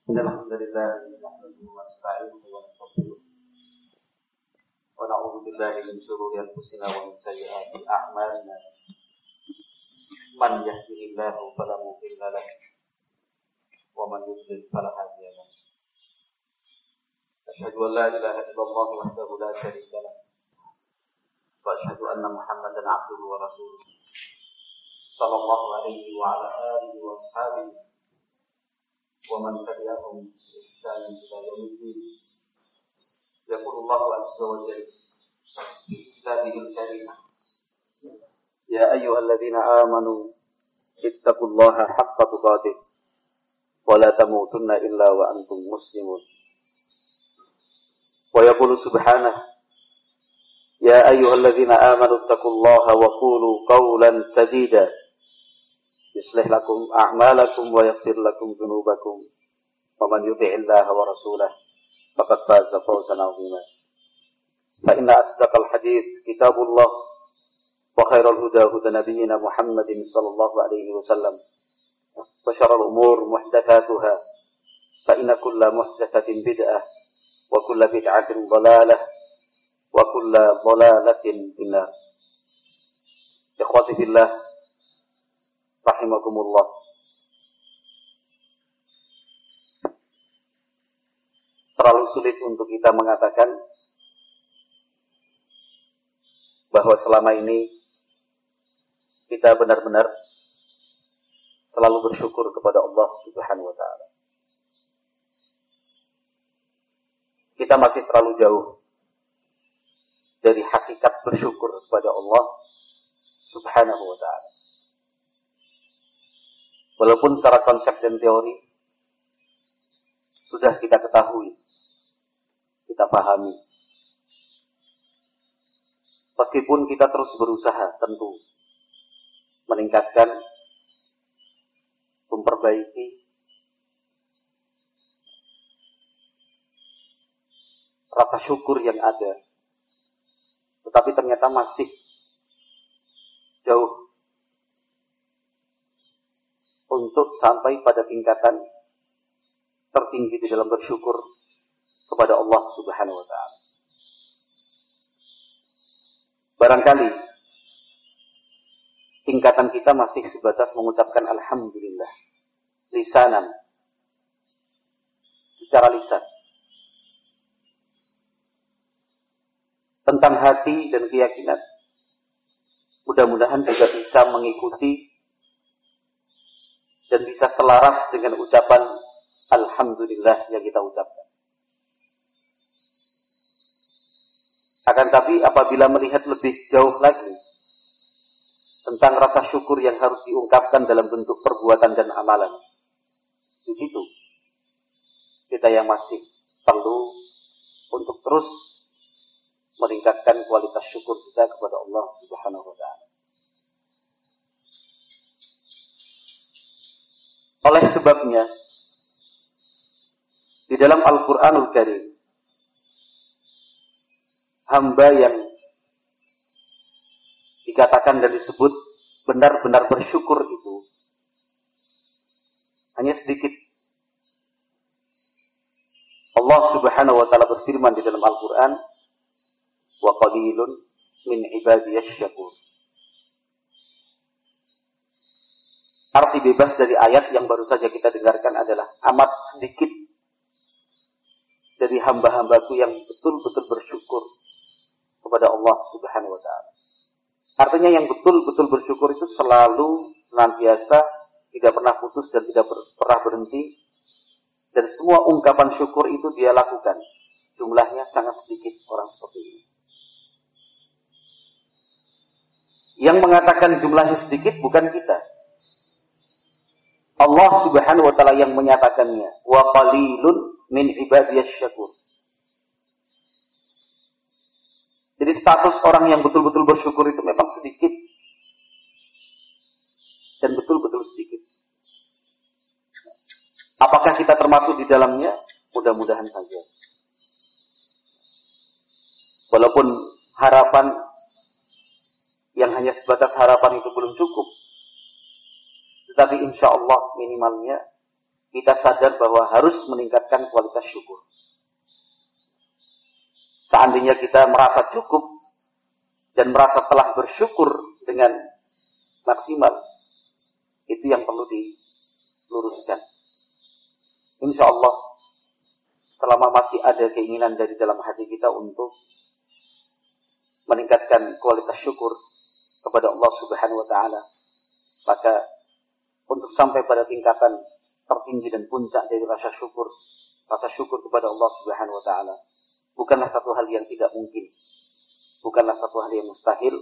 Alhamdulillah nahmaduhu wa nasta'inuhu wa nastaghfiruh wa na'udzu billahi min shururi anfusina wa min sayyiati a'malina. Man yahdihillahu fala mudilla lahu wa man yudlil fala hadiya lahu. Asyhadu an la ilaha illallah wahdahu la syarika lahu wa asyhadu anna Muhammadan 'abduhu wa rasuluh. Sallallahu alaihi wa ala alihi wa ashabihi ومن تبعهم بإحسان إلى يوم الدين. يقول الله عز وجل في كتابه الكريم: يا أيها الذين آمنوا اتقوا الله حق تقاته ولا تموتن إلا وأنتم مسلمون. ويقول سبحانه: يا أيها الذين آمنوا اتقوا الله وقولوا قولا سديدا يصلح لكم أعمالكم ويغفر لكم ذنوبكم ومن يطع الله ورسوله فقد فاز فوزا عظيما. فإن أصدق الحديث كتاب الله وخير الهدى هدى نبينا محمد صلى الله عليه وسلم وشر الأمور محدثاتها فإن كل محدثة بدعة وكل بدعة ضلالة وكل ضلالة في النار. إخوتي في الله rahimakumullah. Terlalu sulit untuk kita mengatakan bahwa selama ini kita benar-benar selalu bersyukur kepada Allah Subhanahu wa ta'ala. Kita masih terlalu jauh dari hakikat bersyukur kepada Allah Subhanahu wa ta'ala. Walaupun secara konsep dan teori sudah kita ketahui, kita pahami. Meskipun kita terus berusaha tentu meningkatkan, memperbaiki rasa syukur yang ada. Tetapi ternyata masih jauh untuk sampai pada tingkatan tertinggi di dalam bersyukur kepada Allah Subhanahu wa ta'ala. Barangkali tingkatan kita masih sebatas mengucapkan alhamdulillah lisanan, secara lisan. Tentang hati dan keyakinan, mudah-mudahan juga bisa mengikuti dan bisa selaras dengan ucapan alhamdulillah yang kita ucapkan. Akan tapi apabila melihat lebih jauh lagi tentang rasa syukur yang harus diungkapkan dalam bentuk perbuatan dan amalan, di situ kita yang masih perlu untuk terus meningkatkan kualitas syukur kita kepada Allah Subhanahu wa ta'ala. Oleh sebabnya, di dalam Al-Quranul Karim, hamba yang dikatakan dan disebut benar-benar bersyukur itu hanya sedikit. Allah Subhanahu wa ta'ala berfirman di dalam Al-Quran, wa qalilun min ibadiyasy syakur. Arti bebas dari ayat yang baru saja kita dengarkan adalah amat sedikit dari hamba-hambaku yang betul-betul bersyukur kepada Allah Subhanahu wa ta'ala. Artinya yang betul-betul bersyukur itu selalu, senantiasa, tidak pernah putus dan tidak pernah berhenti. Dan semua ungkapan syukur itu dia lakukan. Jumlahnya sangat sedikit orang seperti ini. Yang mengatakan jumlahnya sedikit bukan kita. Allah Subhanahu wa ta'ala yang menyatakannya. Wa qalilun min ibadiyasy syakur. Jadi status orang yang betul-betul bersyukur itu memang sedikit. Dan betul-betul sedikit. Apakah kita termasuk di dalamnya? Mudah-mudahan saja. Walaupun harapan yang hanya sebatas harapan itu belum cukup. Tetapi insya Allah minimalnya kita sadar bahwa harus meningkatkan kualitas syukur. Seandainya kita merasa cukup dan merasa telah bersyukur dengan maksimal, itu yang perlu diluruskan. Insya Allah, selama masih ada keinginan dari dalam hati kita untuk meningkatkan kualitas syukur kepada Allah Subhanahu wa Ta'ala, maka untuk sampai pada tingkatan tertinggi dan puncak dari rasa syukur kepada Allah Subhanahu wa Ta'ala, bukanlah satu hal yang tidak mungkin, bukanlah satu hal yang mustahil,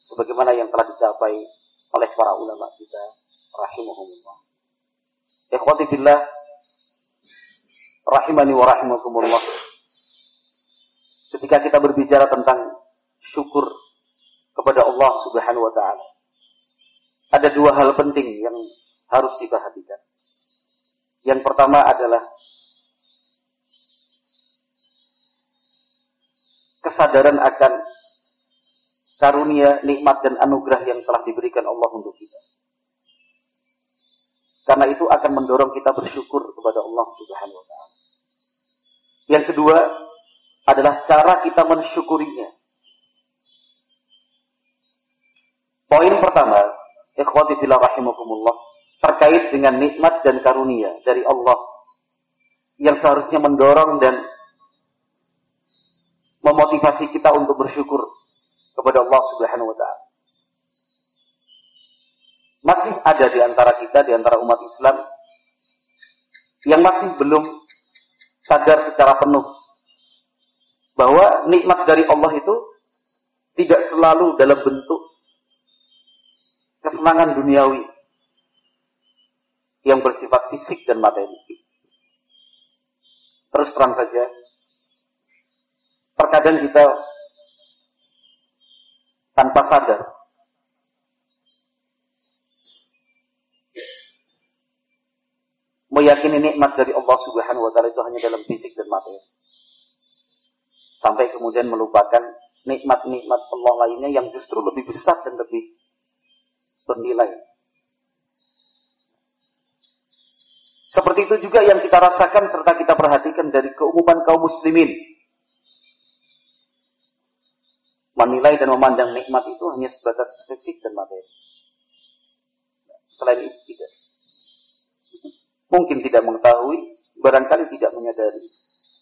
sebagaimana yang telah dicapai oleh para ulama kita rahimahumullah. Ikhwati fillah, rahimani wa rahimakumullah. Ketika kita berbicara tentang syukur kepada Allah Subhanahu wa Ta'ala, ada dua hal penting yang harus diperhatikan. Yang pertama adalah kesadaran akan karunia, nikmat dan anugerah yang telah diberikan Allah untuk kita. Karena itu akan mendorong kita bersyukur kepada Allah Subhanahu wa Ta'ala. Yang kedua adalah cara kita mensyukurinya. Poin pertama, ikhwati fillah rahimakumullah, terkait dengan nikmat dan karunia dari Allah yang seharusnya mendorong dan memotivasi kita untuk bersyukur kepada Allah Subhanahu wa Ta'ala. Masih ada di antara kita, di antara umat Islam, yang masih belum sadar secara penuh bahwa nikmat dari Allah itu tidak selalu dalam bentuk kesenangan duniawi yang bersifat fisik dan materi. Terus terang saja, terkadang kita tanpa sadar meyakini nikmat dari Allah Subhanahu wa Ta'ala itu hanya dalam fisik dan materi, sampai kemudian melupakan nikmat-nikmat Allah lainnya yang justru lebih besar dan lebih bernilai. Seperti itu juga yang kita rasakan serta kita perhatikan dari keumuman kaum muslimin. Menilai dan memandang nikmat itu hanya sebatas fisik dan materi. Selain itu tidak. Mungkin tidak mengetahui, barangkali tidak menyadari,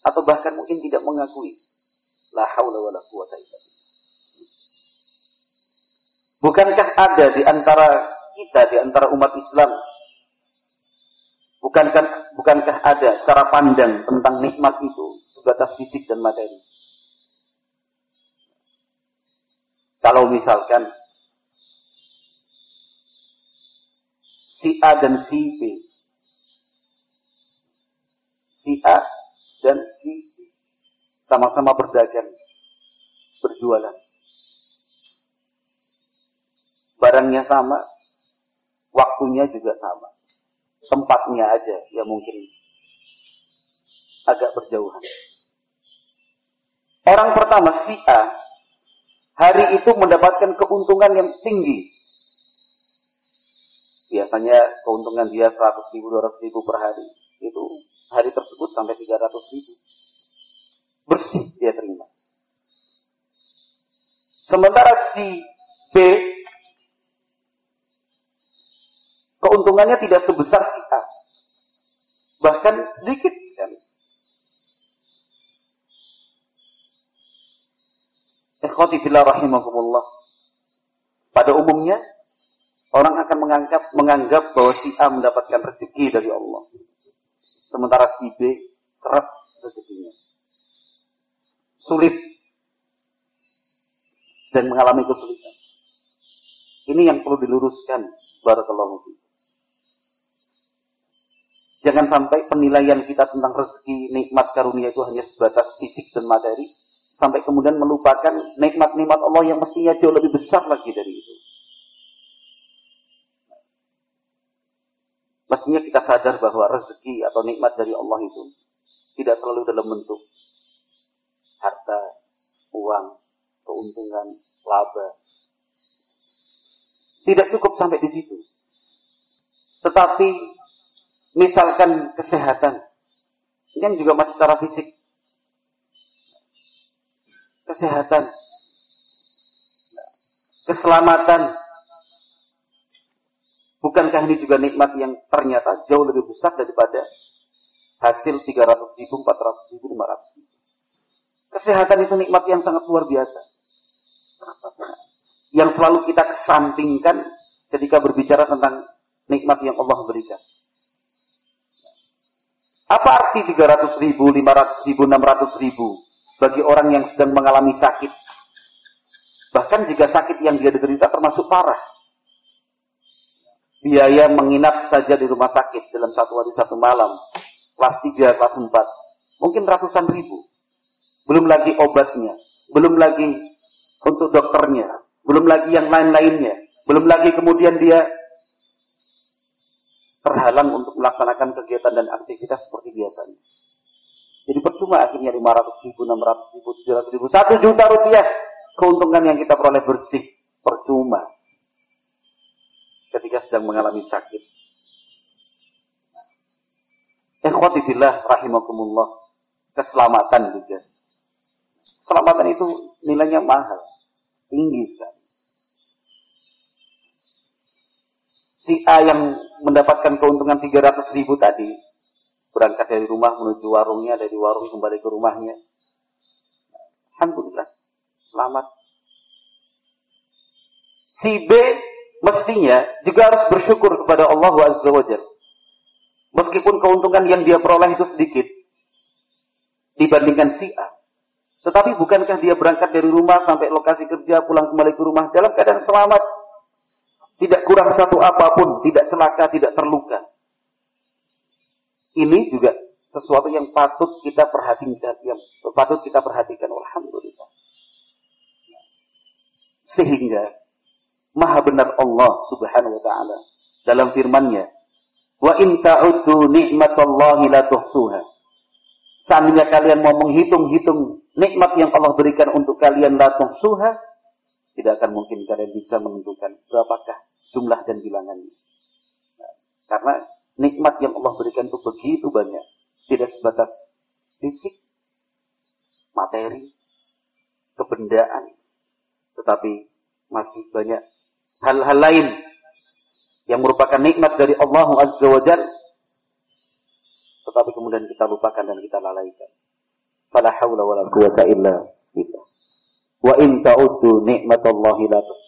atau bahkan mungkin tidak mengakui. La haula wa la quwwata illa billah. Bukankah ada di antara kita, di antara umat Islam, bukankah ada cara pandang tentang nikmat itu sebatas fisik dan materi? Kalau misalkan si A dan si B, si A dan si B sama-sama berdagang, berjualan, barangnya sama, waktunya juga sama, tempatnya aja ya mungkin agak berjauhan. Orang pertama si A hari itu mendapatkan keuntungan yang tinggi. Biasanya keuntungan dia 100.000, 200.000 per hari. Itu hari tersebut sampai 300.000. Bersih dia terima. Sementara si B, keuntungannya tidak sebesar si A. Bahkan sedikit sekali. Ikhwati fillah rahimakumullah. Pada umumnya orang akan menganggap bahwa si A mendapatkan rezeki dari Allah, sementara si B keras rezekinya, sulit dan mengalami kesulitan. Ini yang perlu diluruskan, barakallahu fiik. Jangan sampai penilaian kita tentang rezeki, nikmat karunia itu hanya sebatas fisik dan materi, sampai kemudian melupakan nikmat-nikmat Allah yang mestinya jauh lebih besar lagi dari itu. Mestinya kita sadar bahwa rezeki atau nikmat dari Allah itu tidak selalu dalam bentuk harta, uang, keuntungan, laba. Tidak cukup sampai di situ. Tetapi Misalkan kesehatan. Ini kan juga masih secara fisik. Kesehatan. Keselamatan. Bukankah ini juga nikmat yang ternyata jauh lebih besar daripada hasil 300 ribu, 400 ribu, 500 ribu. Kesehatan itu nikmat yang sangat luar biasa. Yang selalu kita kesampingkan ketika berbicara tentang nikmat yang Allah berikan. Apa arti 300 ribu, 500 ribu, 600 ribu bagi orang yang sedang mengalami sakit? Bahkan jika sakit yang dia derita termasuk parah. Biaya menginap saja di rumah sakit dalam 1 hari 1 malam. Kelas 3, kelas 4. Mungkin ratusan ribu. Belum lagi obatnya. Belum lagi untuk dokternya. Belum lagi yang lain-lainnya. Belum lagi kemudian dia terhalang untuk melaksanakan kegiatan dan aktivitas seperti biasanya. Jadi percuma akhirnya 500 ribu, 600 ribu, 700 ribu, 1 juta rupiah keuntungan yang kita peroleh bersih. Percuma. Ketika sedang mengalami sakit. Ikhwati fillah rahimakumullah. Keselamatan juga. Keselamatan itu nilainya mahal. Tinggi sekali. Si A yang mendapatkan keuntungan 300 ribu tadi, berangkat dari rumah menuju warungnya, dari warung kembali ke rumahnya. Alhamdulillah, selamat. Si B mestinya juga harus bersyukur kepada Allah Azza wa Jalla. Meskipun keuntungan yang dia peroleh itu sedikit dibandingkan si A. Tetapi bukankah dia berangkat dari rumah sampai lokasi kerja, pulang kembali ke rumah dalam keadaan selamat? Tidak kurang satu apapun, tidak celaka, tidak terluka. Ini juga sesuatu yang patut kita perhatikan, Alhamdulillah. Sehingga Maha benar Allah Subhanahu wa taala dalam firman-Nya, "Wa in ta'uddu ni'matallahi la tuhsuha." Seandainya kalian mau menghitung-hitung nikmat yang Allah berikan untuk kalian, la tuhsuha, tidak akan mungkin kalian bisa menentukan berapakah jumlah dan bilangannya. Nah, karena nikmat yang Allah berikan itu begitu banyak. Tidak sebatas fisik, materi, kebendaan. Tetapi masih banyak hal-hal lain yang merupakan nikmat dari Allah Azza wa Jalla. Tetapi kemudian kita lupakan dan kita lalaikan. Fala haula wala quwwata illa billah. Wa in ta'uddu ni'matallahi la tuhsuha.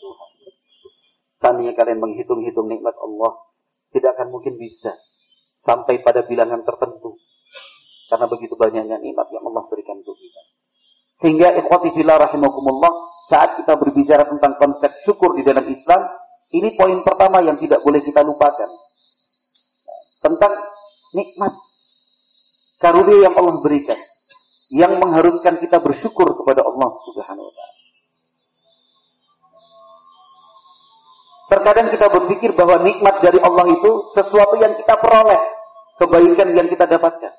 Seandainya kalian menghitung-hitung nikmat Allah, tidak akan mungkin bisa sampai pada bilangan tertentu. Karena begitu banyaknya nikmat yang Allah berikan untuk kita. Sehingga ikhwati fillah rahimakumullah, saat kita berbicara tentang konsep syukur di dalam Islam, ini poin pertama yang tidak boleh kita lupakan. Tentang nikmat karunia yang Allah berikan, yang mengharuskan kita bersyukur kepada Allah Subhanahu wa taala. Terkadang kita berpikir bahwa nikmat dari Allah itu sesuatu yang kita peroleh, kebaikan yang kita dapatkan.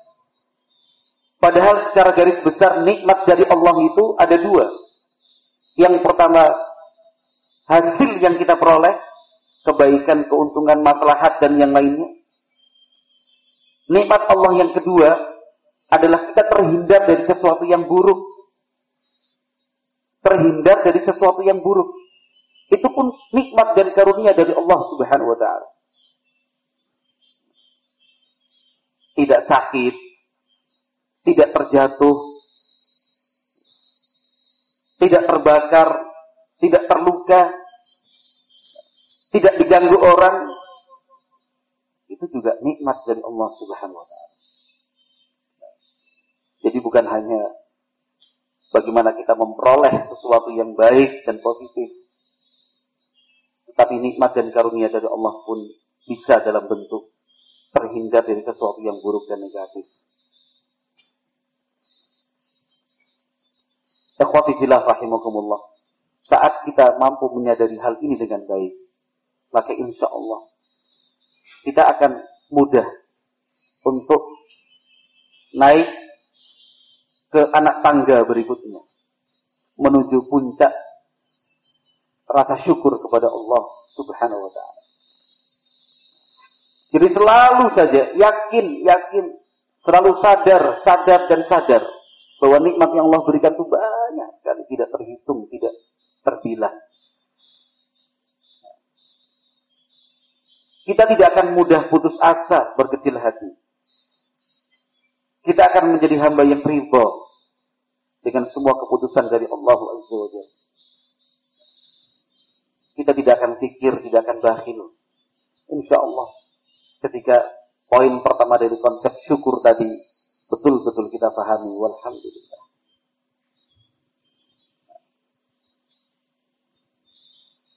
Padahal secara garis besar nikmat dari Allah itu ada dua. Yang pertama, hasil yang kita peroleh, kebaikan, keuntungan, maslahat, dan yang lainnya. Nikmat Allah yang kedua adalah kita terhindar dari sesuatu yang buruk. Terhindar dari sesuatu yang buruk. Itu pun nikmat dan karunia dari Allah Subhanahu wa taala. Tidak sakit, tidak terjatuh, tidak terbakar, tidak terluka, tidak diganggu orang. Itu juga nikmat dari Allah Subhanahu wa taala. Jadi bukan hanya bagaimana kita memperoleh sesuatu yang baik dan positif, tapi nikmat dan karunia dari Allah pun bisa dalam bentuk terhindar dari sesuatu yang buruk dan negatif. Ikhwati fillah rahimakumullah. Saat kita mampu menyadari hal ini dengan baik, maka insya Allah kita akan mudah untuk naik ke anak tangga berikutnya, menuju puncak rasa syukur kepada Allah Subhanahu wa taala. Jadi selalu saja yakin, selalu sadar bahwa nikmat yang Allah berikan itu banyak sekali, tidak terhitung, tidak terbilang. Kita tidak akan mudah putus asa, berkecil hati. Kita akan menjadi hamba yang ridha dengan semua keputusan dari Allah Azza wa Jalla. Kita tidak akan pikir, tidak akan bakhil. Insya Allah, ketika poin pertama dari konsep syukur tadi betul-betul kita pahami, walhamdulillah.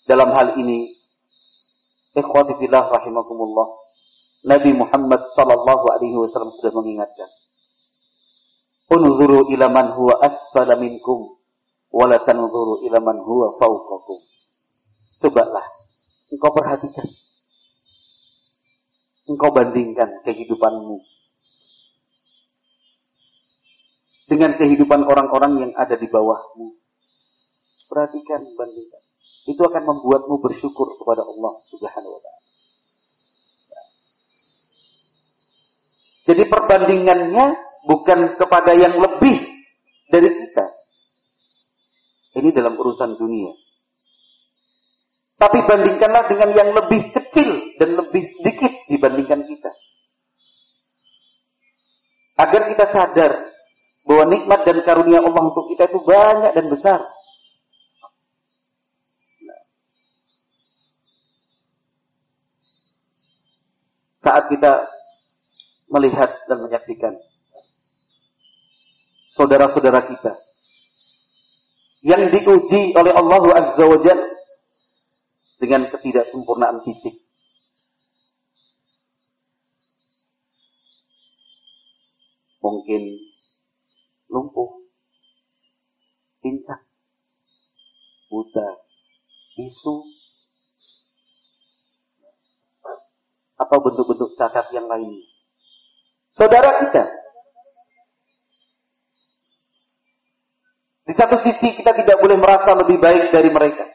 Dalam hal ini, ikhwati fillah rahimakumullah, Nabi Muhammad sallallahu alaihi wasallam sudah mengingatkan, unzuru ila man huwa asfala minkum wa la tanzuru ila man huwa fawqakum. Cobalah engkau perhatikan, engkau bandingkan kehidupanmu dengan kehidupan orang-orang yang ada di bawahmu. Perhatikan, bandingkan. Itu akan membuatmu bersyukur kepada Allah Subhanahu wa ta'ala. Jadi perbandingannya bukan kepada yang lebih dari kita. Ini dalam urusan dunia. Tapi bandingkanlah dengan yang lebih kecil dan lebih sedikit dibandingkan kita. Agar kita sadar bahwa nikmat dan karunia Allah untuk kita itu banyak dan besar. Saat kita melihat dan menyaksikan saudara-saudara kita yang diuji oleh Allah Azza wa Jalla dengan ketidaksempurnaan fisik, mungkin lumpuh, pincang, buta, bisu, atau bentuk-bentuk cacat yang lainnya. Saudara kita, di satu sisi kita tidak boleh merasa lebih baik dari mereka,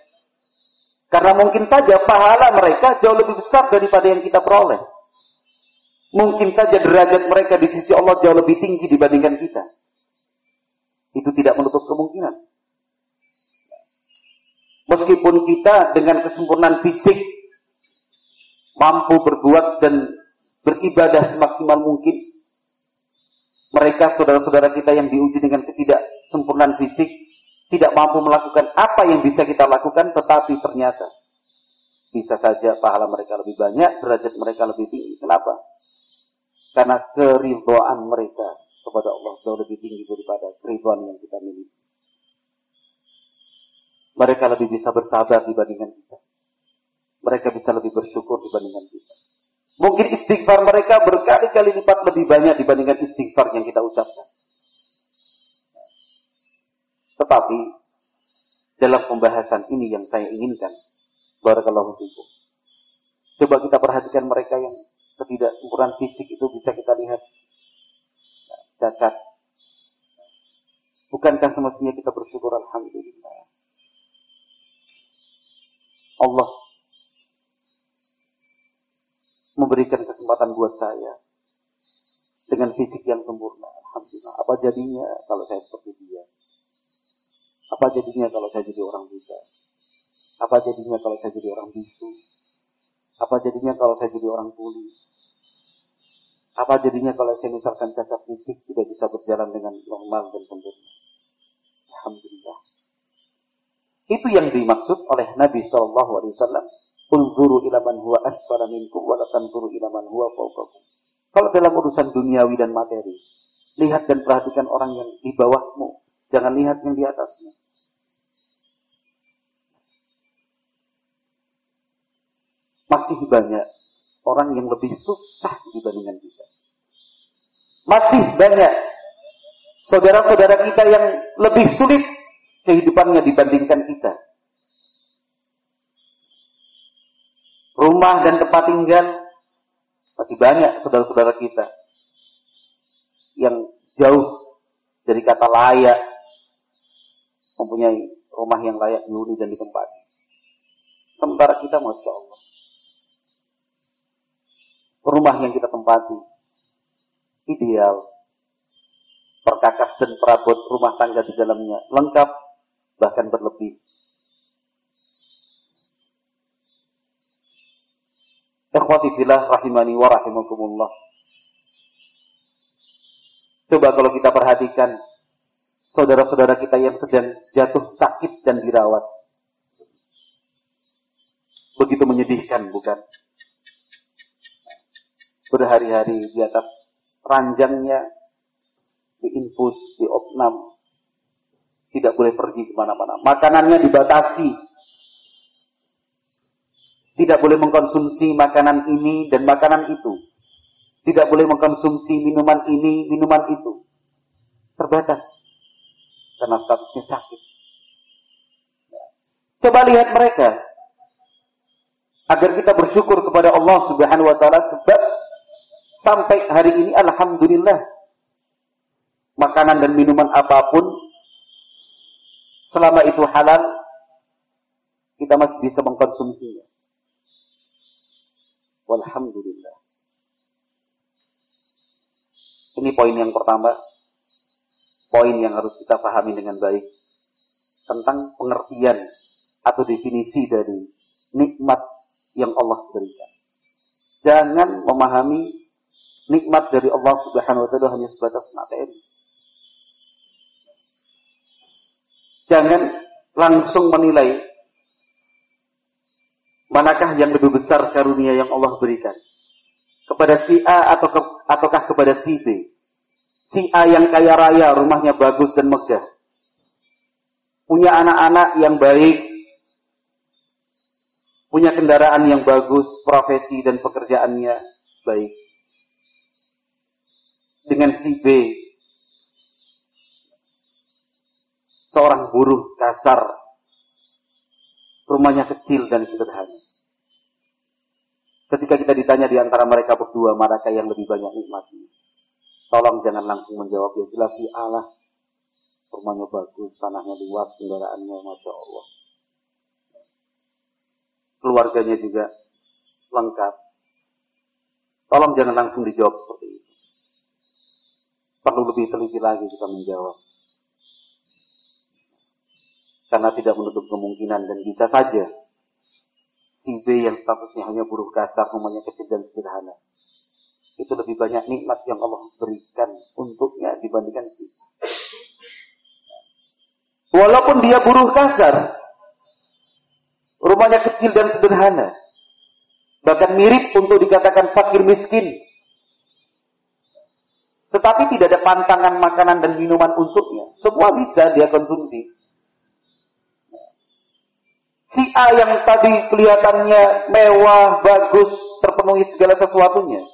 karena mungkin saja pahala mereka jauh lebih besar daripada yang kita peroleh. Mungkin saja derajat mereka di sisi Allah jauh lebih tinggi dibandingkan kita. Itu tidak menutup kemungkinan. Meskipun kita dengan kesempurnaan fisik mampu berbuat dan beribadah semaksimal mungkin, mereka saudara-saudara kita yang diuji dengan ketidaksempurnaan fisik tidak mampu melakukan apa yang bisa kita lakukan, tetapi ternyata bisa saja pahala mereka lebih banyak, derajat mereka lebih tinggi. Kenapa? Karena keridhaan mereka kepada Allah jauh lebih tinggi daripada keridhaan yang kita miliki. Mereka lebih bisa bersabar dibandingkan kita. Mereka bisa lebih bersyukur dibandingkan kita. Mungkin istighfar mereka berkali-kali lipat lebih banyak dibandingkan istighfar yang kita ucapkan. Tetapi dalam pembahasan ini yang saya inginkan, barakallahu fikum, coba kita perhatikan mereka yang ketidaksempurnaan fisik itu bisa kita lihat cacat. Bukankah semestinya kita bersyukur, alhamdulillah, Allah memberikan kesempatan buat saya dengan fisik yang sempurna. Alhamdulillah. Apa jadinya kalau saya seperti dia? Apa jadinya kalau saya jadi orang buta? Apa jadinya kalau saya jadi orang bisu? Apa jadinya kalau saya jadi orang tuli? Apa jadinya kalau saya misalkan cacat fisik tidak bisa berjalan dengan normal dan sempurna? Alhamdulillah. Itu yang dimaksud oleh Nabi SAW. Unzuru ila man huwa asfala minkum wa la tanzuru ila man huwa fawqakum. Kalau dalam urusan duniawi dan materi, lihat dan perhatikan orang yang di bawahmu, jangan lihat yang di atasnya. Masih banyak orang yang lebih susah dibandingkan kita. Masih banyak saudara-saudara kita yang lebih sulit kehidupannya dibandingkan kita. Rumah dan tempat tinggal, masih banyak saudara-saudara kita yang jauh dari kata layak, mempunyai rumah yang layak dihuni dan ditempati. Sementara kita, Masya Allah, rumah yang kita tempati ideal, perkakas dan perabot rumah tangga di dalamnya lengkap, bahkan berlebih. Ikhwati fillah rahimani wa rahimakumullah. Coba kalau kita perhatikan saudara-saudara kita yang sedang jatuh sakit dan dirawat. Begitu menyedihkan, bukan? Berhari-hari di atas ranjangnya, diinfus, diopnam, tidak boleh pergi kemana-mana. Makanannya dibatasi, tidak boleh mengkonsumsi makanan ini dan makanan itu, tidak boleh mengkonsumsi minuman ini, minuman itu, terbatas karena statusnya sakit. Coba lihat mereka, agar kita bersyukur kepada Allah Subhanahu wa taala, sebab sampai hari ini alhamdulillah makanan dan minuman apapun selama itu halal kita masih bisa mengkonsumsinya. Walhamdulillah. Ini poin yang pertama, poin yang harus kita pahami dengan baik tentang pengertian atau definisi dari nikmat yang Allah berikan. Jangan memahami nikmat dari Allah Subhanahu wa taala hanya sebatas materi. Jangan langsung menilai manakah yang lebih besar karunia yang Allah berikan, kepada si A ataukah kepada si B. Si A yang kaya raya, rumahnya bagus dan megah, punya anak-anak yang baik, punya kendaraan yang bagus, profesi dan pekerjaannya baik. Dengan si B, seorang buruh kasar, rumahnya kecil dan sederhana. Ketika kita ditanya di antara mereka berdua, manakah yang lebih banyak nikmatnya? Tolong jangan langsung menjawab, ya jelas si Allah. Rumahnya bagus, tanahnya luas, kendaraannya Masya Allah. Keluarganya juga lengkap. Tolong jangan langsung dijawab seperti itu. Perlu lebih teliti lagi kita menjawab. Karena tidak menutup kemungkinan dan bisa saja si B yang statusnya hanya buruh kasar, rumahnya kecil dan sederhana, itu lebih banyak nikmat yang Allah berikan untuknya dibandingkan si A. Walaupun dia buruh kasar, rumahnya kecil dan sederhana, bahkan mirip untuk dikatakan fakir miskin, tetapi tidak ada pantangan makanan dan minuman untuknya. Semua bisa dia konsumsi. Si A yang tadi kelihatannya mewah, bagus, terpenuhi segala sesuatunya,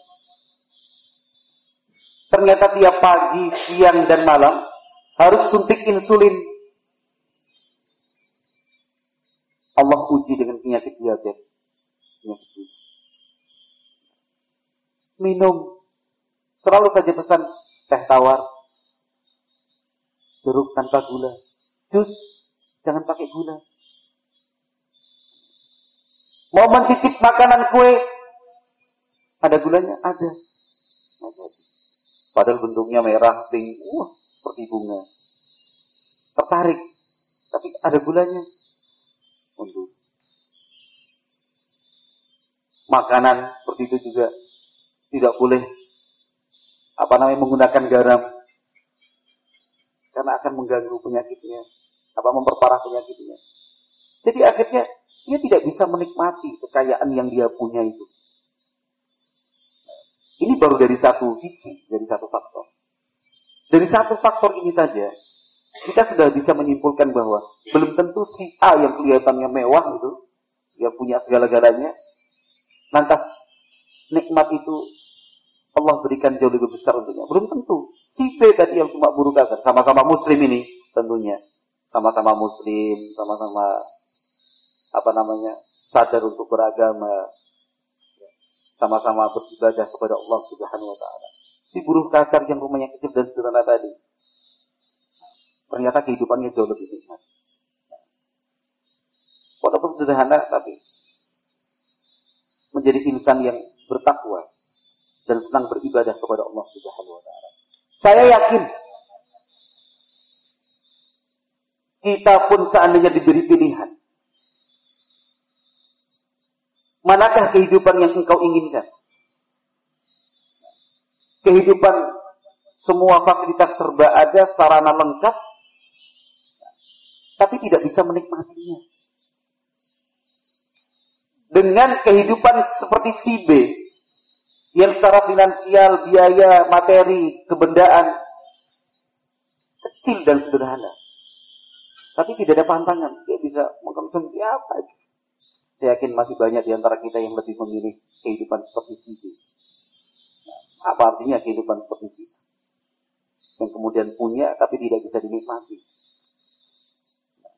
ternyata tiap pagi, siang, dan malam harus suntik insulin. Allah uji dengan penyakit diabetes. Minum. Selalu saja pesan teh tawar, jeruk tanpa gula, jus, jangan pakai gula. Mau mencicip makanan kue, ada gulanya? Ada. Padahal bentuknya merah, pink, seperti bunga. Tertarik, tapi ada gulanya. Untuk makanan seperti itu juga tidak boleh menggunakan garam, karena akan mengganggu penyakitnya, memperparah penyakitnya. Jadi akhirnya dia tidak bisa menikmati kekayaan yang dia punya itu. Ini baru dari satu sisi, dari satu faktor. Dari satu faktor ini saja, kita sudah bisa menyimpulkan bahwa belum tentu si A yang kelihatannya mewah itu, yang punya segala-galanya, lantas nikmat itu Allah berikan jauh lebih besar untuknya. Belum tentu. Si B tadi yang cuma buruh kasar, sama-sama muslim ini tentunya. Sama-sama muslim, sama-sama sadar untuk beragama, sama-sama beribadah kepada Allah Subhanahu wa taala. Si buruh kasar yang rumahnya kecil dan sederhana tadi, ternyata kehidupannya jauh lebih nikmat. Walaupun sederhana, tapi menjadi insan yang bertakwa. dan senang beribadah kepada Allah Subhanahu wa taala. Saya yakin kita pun seandainya diberi pilihan, manakah kehidupan yang engkau inginkan? Kehidupan semua fasilitas serba ada, sarana lengkap, tapi tidak bisa menikmatinya. Dengan kehidupan seperti si B, yang secara finansial, biaya, materi, kebendaan, kecil dan sederhana. Tapi tidak ada pantangan. Dia bisa mengkonsumsi apa aja. Saya yakin masih banyak di antara kita yang lebih memilih kehidupan seperti si B. Nah, apa artinya kehidupan seperti itu? Yang kemudian punya tapi tidak bisa dinikmati. Nah,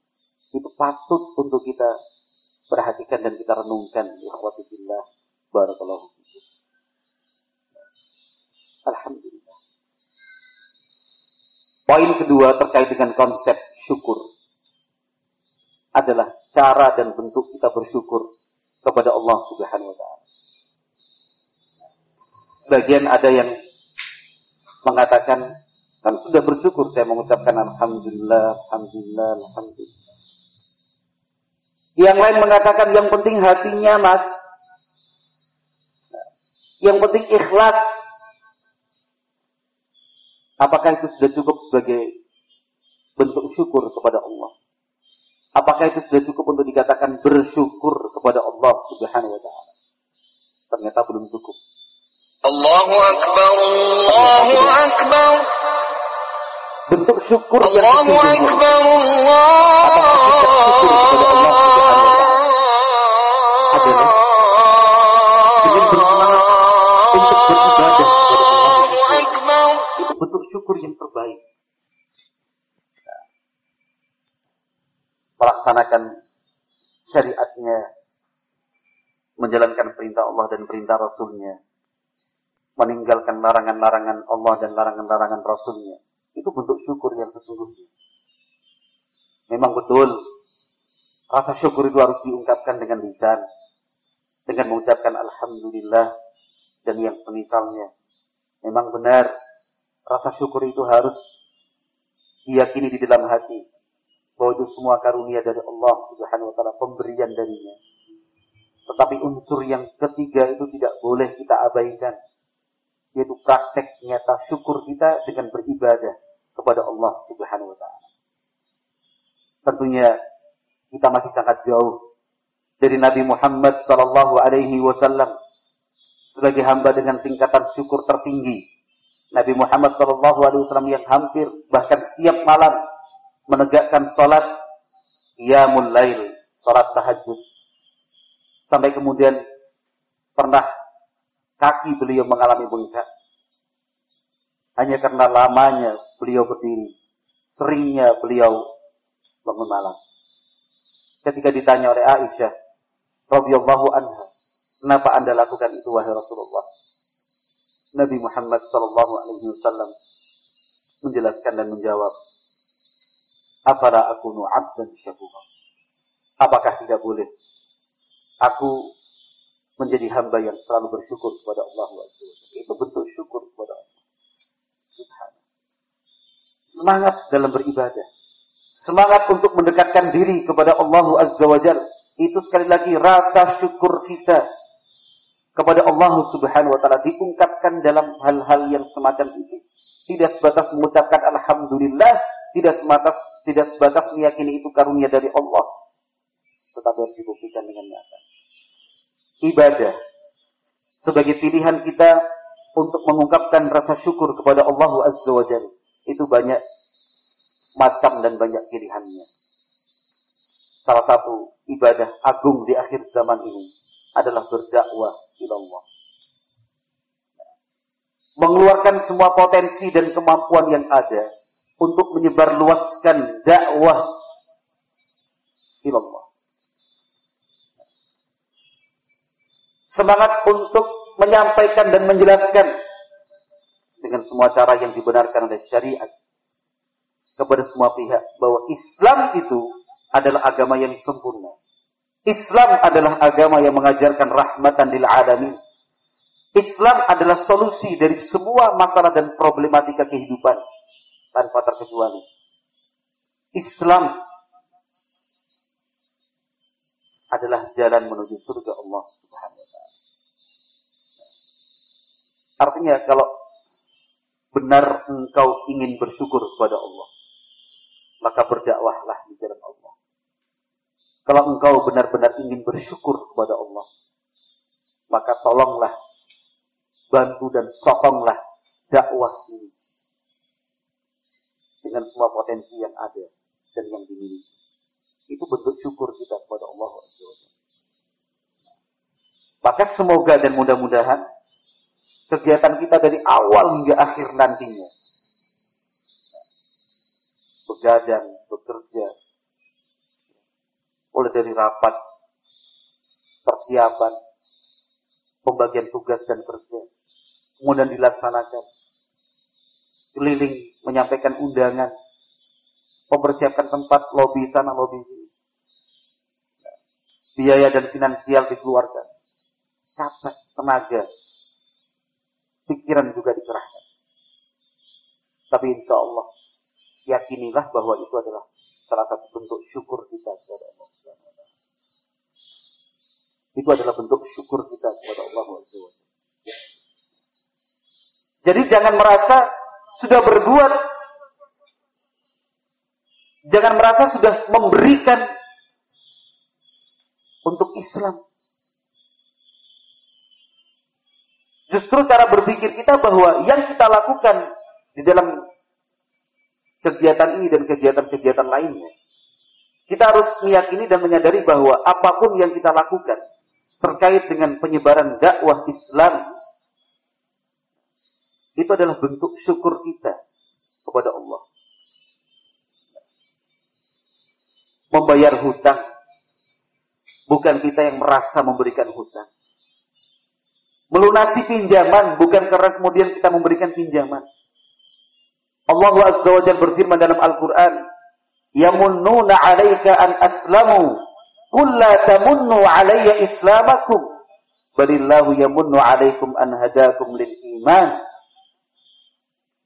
itu patut untuk kita perhatikan dan kita renungkan. Ikhwatillah, barakallahu fikum. Alhamdulillah. Poin kedua terkait dengan konsep syukur adalah cara dan bentuk kita bersyukur kepada Allah Subhanahu wa taala. Sebagian ada yang mengatakan, kan sudah bersyukur saya mengucapkan alhamdulillah, alhamdulillah, alhamdulillah. Yang lain mengatakan yang penting hatinya, Mas. Yang penting ikhlas. Apakah itu sudah cukup sebagai bentuk syukur kepada Allah? Apakah itu sudah cukup untuk dikatakan bersyukur kepada Allah Subhanahu wa taala? Ternyata belum cukup. Allahu Akbar, Allahu Akbar. Bentuk syukur yang Allahu Akbar, Allah. Adalah dengan bersemangat untuk beribadah kepada Allah. Itu bentuk syukur yang terbaik. Melaksanakan syariatnya, menjalankan perintah Allah dan perintah Rasulnya, meninggalkan larangan-larangan Allah dan larangan-larangan Rasulnya. Itu bentuk syukur yang sesungguhnya. Memang betul, rasa syukur itu harus diungkapkan dengan lisan, dengan mengucapkan alhamdulillah dan yang semisalnya. Memang benar, rasa syukur itu harus diyakini di dalam hati, bahwa itu semua karunia dari Allah Subhanahu wa taala, pemberian darinya. Tetapi unsur yang ketiga itu tidak boleh kita abaikan, yaitu praktek nyata syukur kita dengan beribadah kepada Allah Subhanahu wa taala. Tentunya kita masih sangat jauh dari Nabi Muhammad sallallahu alaihi wasallam sebagai hamba dengan tingkatan syukur tertinggi. Nabi Muhammad sallallahu alaihi wasallam yang hampir bahkan setiap malam menegakkan salat qiyamul lail, salat tahajud. Sampai kemudian pernah kaki beliau mengalami bengkak. Hanya karena lamanya beliau berdiri, seringnya beliau bangun malam. Ketika ditanya oleh Aisyah radhiyallahu anha, kenapa Anda lakukan itu wahai Rasulullah? Nabi Muhammad sallallahu alaihi wasallam menjelaskan dan menjawab, "Afala akunu 'abdan syakura?" Apakah tidak boleh aku menjadi hamba yang selalu bersyukur kepada Allah Subhanahu wa taala? Itu bentuk syukur kepada Allah Subhanahu. Semangat dalam beribadah, semangat untuk mendekatkan diri kepada Allah Azza wa Jalla. Itu sekali lagi rasa syukur kita kepada Allah Subhanahu wa taala diungkapkan dalam hal-hal yang semacam itu. Tidak sebatas mengucapkan alhamdulillah, tidak sebatas meyakini itu karunia dari Allah, tetapi harus dibuktikan dengan nyata. Ibadah sebagai pilihan kita untuk mengungkapkan rasa syukur kepada Allah Azza wa Jalla. Itu banyak macam dan banyak pilihannya. Salah satu ibadah agung di akhir zaman ini adalah berdakwah ila Allah. Mengeluarkan semua potensi dan kemampuan yang ada untuk menyebarluaskan dakwah ila Allah. Semangat untuk menyampaikan dan menjelaskan dengan semua cara yang dibenarkan oleh syariat kepada semua pihak bahwa Islam itu adalah agama yang sempurna. Islam adalah agama yang mengajarkan rahmatan lil alamin. Islam adalah solusi dari semua masalah dan problematika kehidupan tanpa terkecuali. Islam adalah jalan menuju surga Allah Subhanahu wa taala. Artinya kalau benar engkau ingin bersyukur kepada Allah, maka berdakwahlah di jalan Allah. Kalau engkau benar-benar ingin bersyukur kepada Allah, maka tolonglah, bantu dan sokonglah dakwah ini dengan semua potensi yang ada dan yang dimiliki. Itu bentuk syukur kita kepada Allah. Maka semoga dan mudah-mudahan kegiatan kita dari awal hingga akhir nantinya, begadang, bekerja, mulai dari rapat, persiapan, pembagian tugas dan kerja, kemudian dilaksanakan, keliling menyampaikan undangan, mempersiapkan tempat, lobi sana, lobi sini, biaya dan finansial dikeluarkan, capek, tenaga, pikiran juga dikerahkan. Tapi insya Allah, yakinilah bahwa itu adalah salah satu bentuk syukur kita kepada Allah. Itu adalah bentuk syukur kita kepada Allah. Jadi jangan merasa sudah berbuat, jangan merasa sudah memberikan untuk Islam. Justru cara berpikir kita bahwa yang kita lakukan di dalam kegiatan ini dan kegiatan-kegiatan lainnya, kita harus meyakini dan menyadari bahwa apapun yang kita lakukan terkait dengan penyebaran dakwah Islam, itu adalah bentuk syukur kita kepada Allah. Membayar hutang, bukan kita yang merasa memberikan hutang. Melunasi pinjaman, bukan karena kemudian kita memberikan pinjaman. Allah Azza wa Jalla berfirman dalam Al-Quran, yamunnuna 'alaika an aslamu, qul la tamunnu 'alayya islamakum, balillahu yamunnu 'alaikum an hadakum lil iman.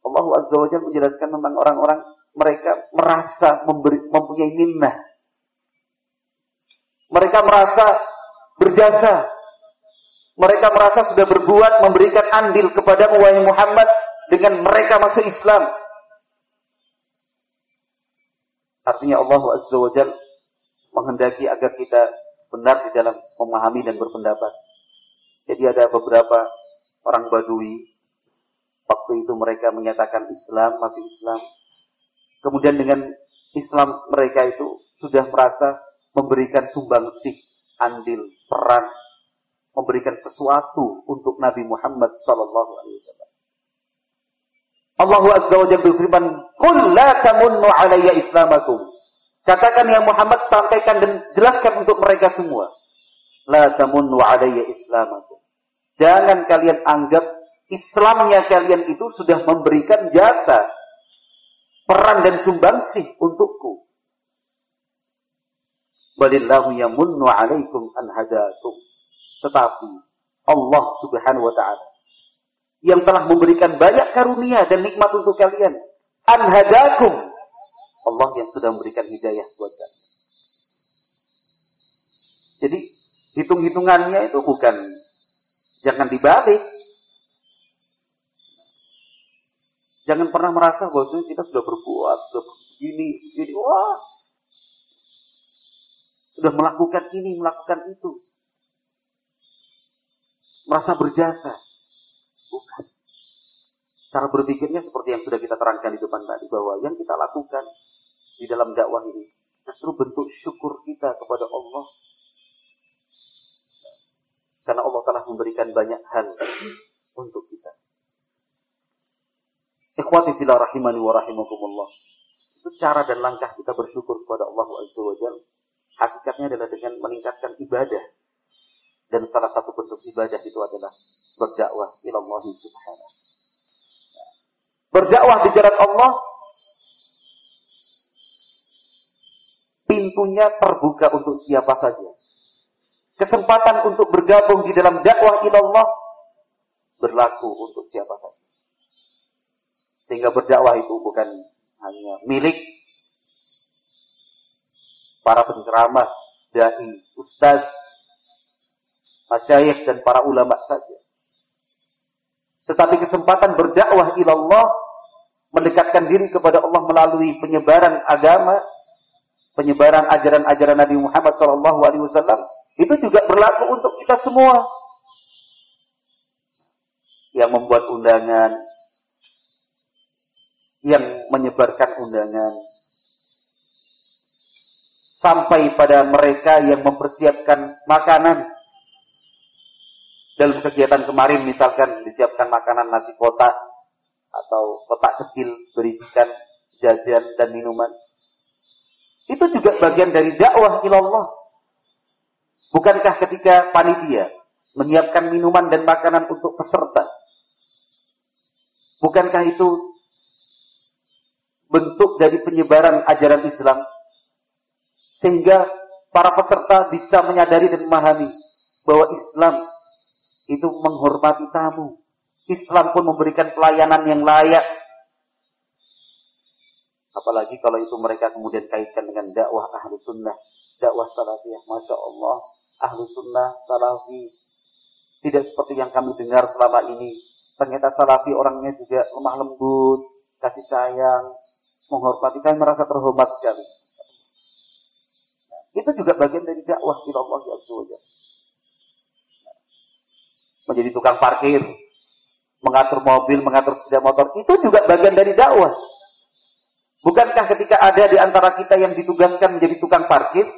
Allah Azza wa Jalla menjelaskan tentang orang-orang mereka merasa mempunyai minnah. Mereka merasa berjasa. Mereka merasa sudah berbuat, memberikan andil kepadamu wahai Muhammad dengan mereka masuk Islam. Artinya Allah Azza wa Jalla menghendaki agar kita benar di dalam memahami dan berpendapat. Jadi ada beberapa orang Badui, waktu itu mereka menyatakan Islam, masuk Islam. Kemudian dengan Islam mereka itu sudah merasa memberikan sumbangsih, andil, peran, memberikan sesuatu untuk Nabi Muhammad sallallahu alaihi wasallam. Allah Azza wa Jalla berfirman, "Qul la tamunnu 'alayya islamakum." Katakan ya Muhammad, sampaikan dan jelaskan untuk mereka semua. La tamunnu 'alayya islamakum. Jangan kalian anggap Islamnya kalian itu sudah memberikan jasa, peran dan sumbangsih untukku. Balillahu yamunnu 'alaikum an hadakum. Tetapi Allah Subhanahu wa ta'ala yang telah memberikan banyak karunia dan nikmat untuk kalian. An-hadakum. Allah yang sudah memberikan hidayah buat kalian. Jadi hitung-hitungannya itu bukan, jangan dibalik. Jangan pernah merasa bahwa kita sudah berbuat, sudah begini, wah, sudah melakukan ini, melakukan itu. Merasa berjasa. Bukan. Cara berpikirnya seperti yang sudah kita terangkan di depan tadi, bahwa yang kita lakukan di dalam dakwah ini justru bentuk syukur kita kepada Allah. Karena Allah telah memberikan banyak hal untuk kita. Ikhwati fillah rahimani wa rahimakumullah. Itu cara dan langkah kita bersyukur kepada Allah Azza wa Jalla. Hakikatnya adalah dengan meningkatkan ibadah. Dan salah satu bentuk ibadah itu adalah berdakwah ila Allah Subhanahu. Berdakwah di jalan Allah, pintunya terbuka untuk siapa saja. Kesempatan untuk bergabung di dalam dakwah ila Allah berlaku untuk siapa saja. Sehingga berdakwah itu bukan hanya milik para penceramah, dai, ustaz, masyayikh dan para ulama saja. Tetapi kesempatan berdakwah ilallah, mendekatkan diri kepada Allah melalui penyebaran agama, penyebaran ajaran-ajaran Nabi Muhammad SAW, itu juga berlaku untuk kita semua. Yang membuat undangan, yang menyebarkan undangan, sampai pada mereka yang mempersiapkan makanan. Dalam kegiatan kemarin misalkan disiapkan makanan nasi kotak atau kotak kecil berisikan jajan dan minuman. Itu juga bagian dari dakwah ilallah. Bukankah ketika panitia menyiapkan minuman dan makanan untuk peserta, bukankah itu bentuk dari penyebaran ajaran Islam? Sehingga para peserta bisa menyadari dan memahami bahwa Islam itu menghormati tamu. Islam pun memberikan pelayanan yang layak. Apalagi kalau itu mereka kemudian kaitkan dengan dakwah ahlu sunnah, dakwah salafiyah. Masya Allah, ahlu sunnah, salafi. Tidak seperti yang kami dengar selama ini. Ternyata salafi orangnya juga lemah lembut, kasih sayang, menghormati. Kami merasa terhormat sekali. Itu juga bagian dari dakwah ilallah azza wa jalla. Menjadi tukang parkir, mengatur mobil, mengatur sepeda motor, itu juga bagian dari dakwah. Bukankah ketika ada di antara kita yang ditugaskan menjadi tukang parkir,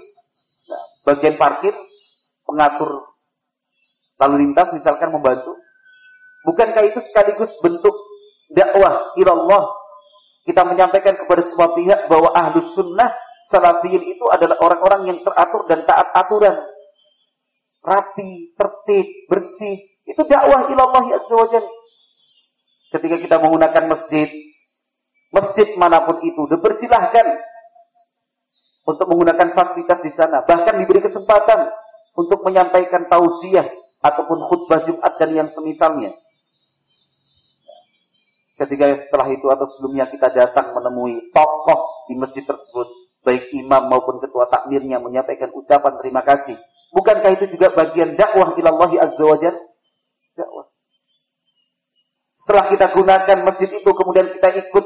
bagian parkir, pengatur lalu lintas misalkan membantu, bukankah itu sekaligus bentuk dakwah ilallah? Kita menyampaikan kepada semua pihak bahwa ahlus sunnah salafiyin itu adalah orang-orang yang teratur dan taat aturan, rapi, tertib, bersih. Itu dakwah ilallah azza wa jalla. Ketika kita menggunakan masjid manapun itu, dipersilahkan untuk menggunakan fasilitas di sana. Bahkan diberi kesempatan untuk menyampaikan tausiah ataupun khutbah Jumat dan yang semisalnya. Ketika setelah itu atau sebelumnya kita datang menemui tokoh di masjid tersebut, baik imam maupun ketua takmirnya menyampaikan ucapan terima kasih. Bukankah itu juga bagian dakwah ilallah azza wa jalla? Dakwah. Setelah kita gunakan masjid itu, kemudian kita ikut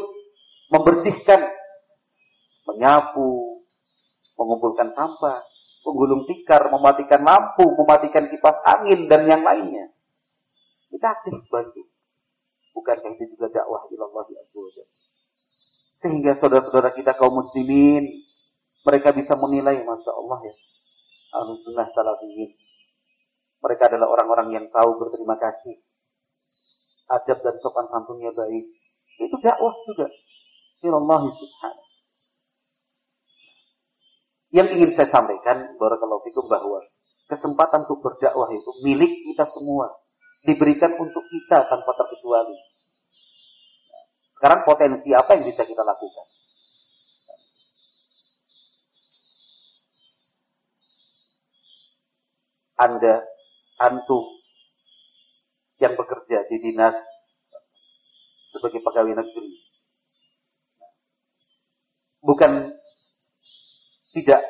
membersihkan, menyapu, mengumpulkan sampah, menggulung tikar, mematikan lampu, mematikan kipas angin dan yang lainnya. Kita aktif bantu. Bukankah itu juga dakwah ilallah azza wa jalla? Sehingga saudara-saudara kita kaum muslimin, mereka bisa menilai, masya Allah ya, ahlus sunnah salafiyin. Mereka adalah orang-orang yang tahu berterima kasih, adab dan sopan santunnya baik. Itu dakwah juga ilallah subhanahu. Yang ingin saya sampaikan, barakallahu fikum, bahwa kesempatan untuk berdakwah itu milik kita semua, diberikan untuk kita tanpa terkecuali. Sekarang potensi apa yang bisa kita lakukan? Anda, antum yang bekerja di dinas sebagai pegawai negeri, bukan tidak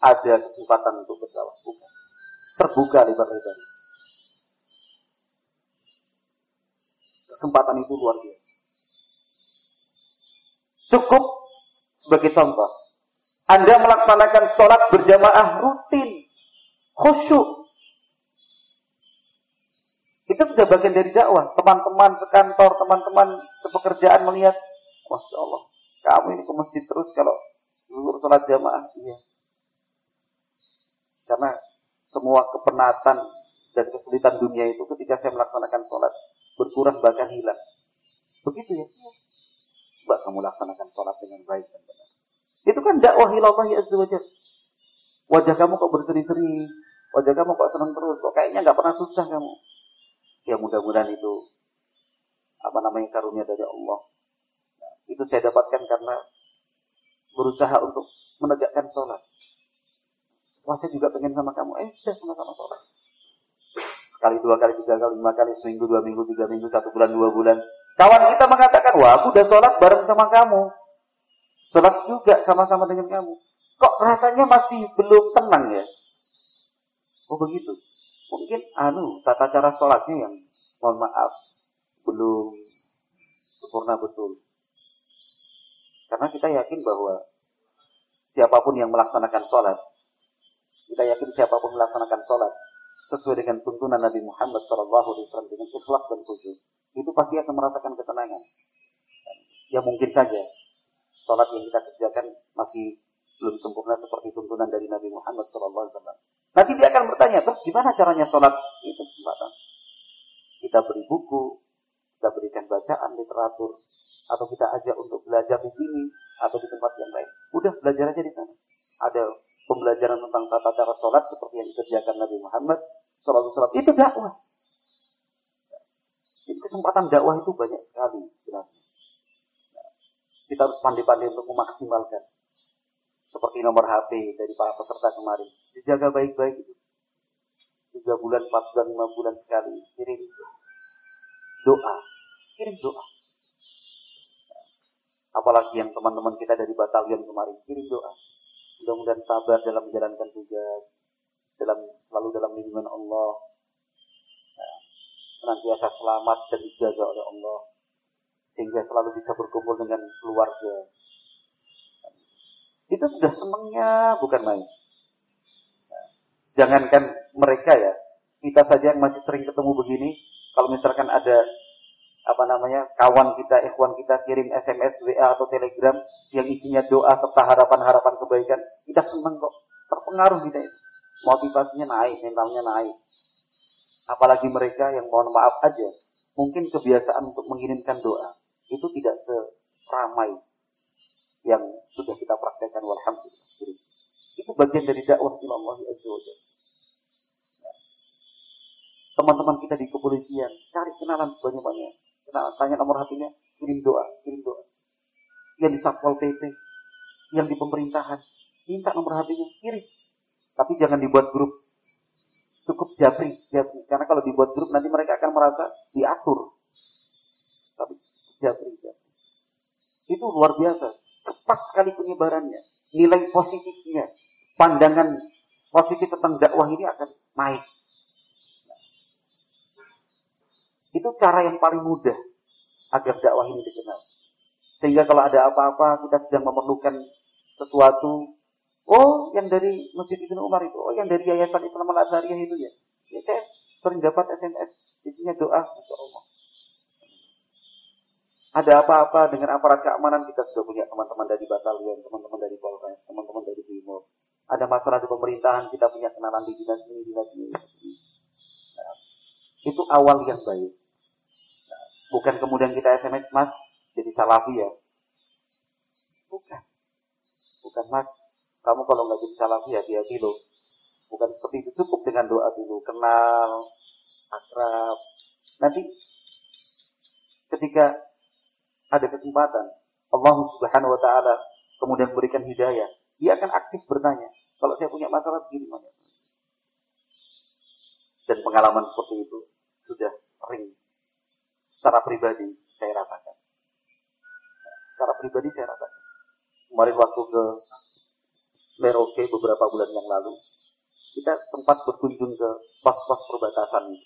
ada kesempatan untuk berdakwah, bukan. Terbuka lebar-lebar. Kesempatan itu luar biasa. Cukup sebagai contoh, Anda melaksanakan sholat berjamaah rutin, khusyuk. Itu sudah bagian dari dakwah. Teman-teman sekantor, teman-teman sepekerjaan melihat, Masya Allah, kamu ini ke masjid terus kalau dulu sholat jamaah. Iya. Karena semua kepenatan dan kesulitan dunia itu ketika saya melaksanakan sholat berkurang bahkan hilang. Begitu ya. Coba kamu laksanakan sholat dengan baik dan benar. Itu kan dakwah ilallah azza wa jalla. Wajah kamu kok berseri-seri, wajah kamu kok senang terus, kok kayaknya nggak pernah susah kamu. Ya mudah-mudahan itu karunia dari Allah. Nah, itu saya dapatkan karena berusaha untuk menegakkan sholat. Wah, saya juga pengen sama kamu. Saya sama-sama sholat. sekali, 2 kali, 3 kali, 5 kali, seminggu, 2 minggu, 3 minggu, 1 bulan, 2 bulan. Kawan kita mengatakan, wah aku udah sholat bareng sama kamu. Sholat juga sama-sama dengan kamu. Kok rasanya masih belum tenang ya? Oh begitu. Mungkin tata cara sholatnya yang, mohon maaf, belum sempurna betul. Karena kita yakin bahwa siapapun yang melaksanakan sholat, sesuai dengan tuntunan Nabi Muhammad SAW dengan ikhlas dan khusyuk, itu pasti akan merasakan ketenangan. Ya mungkin saja sholat yang kita kerjakan masih belum sempurna seperti tuntunan dari Nabi Muhammad SAW. Nanti dia akan bertanya, terus gimana caranya sholat itu kesempatan? Kita beri buku, kita berikan bacaan, literatur, atau kita ajak untuk belajar di sini atau di tempat yang lain. Udah belajar aja di sana. Ada pembelajaran tentang tata cara sholat seperti yang dikerjakan Nabi Muhammad SAW. Itu dakwah. Jadi kesempatan dakwah itu banyak sekali sebenarnya. Kita harus pandai-pandai untuk memaksimalkan. Seperti nomor HP dari para peserta kemarin. Dijaga baik-baik itu. 3 bulan, 4 bulan, 5 bulan sekali. Kirim doa. Apalagi yang teman-teman kita dari batalion kemarin. Kirim doa. Mudah-mudahan sabar dalam menjalankan tugas. Selalu dalam lindungan Allah. Senantiasa selamat dan dijaga oleh Allah. Sehingga selalu bisa berkumpul dengan keluarga. Itu sudah senangnya bukan main. Jangankan mereka ya, kita saja yang masih sering ketemu begini, kalau misalkan ada kawan kita, ikhwan kita kirim SMS, WA atau Telegram yang isinya doa serta harapan-harapan kebaikan, kita senang kok, terpengaruh kita itu. Motivasinya naik, mentalnya naik. Apalagi mereka yang mohon maaf aja, mungkin kebiasaan untuk mengirimkan doa itu tidak seramai yang sudah kita praktekkan, walhamdulillah. Itu bagian dari dakwah ilallah azza wa jalla. Teman-teman kita di kepolisian, cari kenalan banyak-banyak. Tanya nomor HP-nya, kirim doa. Yang di Satpol PP, yang di pemerintahan, minta nomor HP-nya, kirim. Tapi jangan dibuat grup. Cukup japri. Karena kalau dibuat grup nanti mereka akan merasa diatur. Tapi japri. Itu luar biasa. Cepat sekali penyebarannya. Nilai positifnya. Pandangan positif tentang dakwah ini akan naik. Itu cara yang paling mudah agar dakwah ini dikenal. Sehingga kalau ada apa-apa, kita sedang memerlukan sesuatu. Oh, yang dari Masjid Ibnu Umar itu. Oh, yang dari Yayasan Islam Al-Azhariyah itu ya. Ya, saya sering dapat SMS. Isinya doa. Masya Allah. Ada apa-apa dengan aparat keamanan, kita sudah punya teman-teman dari batalion, teman-teman dari Polres, teman-teman dari Brimob. Ada masalah di pemerintahan, kita punya kenalan di dinas ini. Nah, itu awal yang baik. Nah, bukan kemudian kita SMS, Mas, jadi salafi ya. Bukan Mas, kamu kalau nggak jadi salafi hati-hati loh. Bukan seperti itu, cukup dengan doa dulu, kenal, akrab. Nanti ketika ada kesempatan, Allah Subhanahu wa Ta'ala kemudian berikan hidayah, dia akan aktif bertanya. Kalau saya punya masalah begini, dan pengalaman seperti itu sudah sering secara pribadi saya rasakan. Kemarin waktu ke Merauke beberapa bulan yang lalu, kita sempat berkunjung ke pos-pos perbatasan.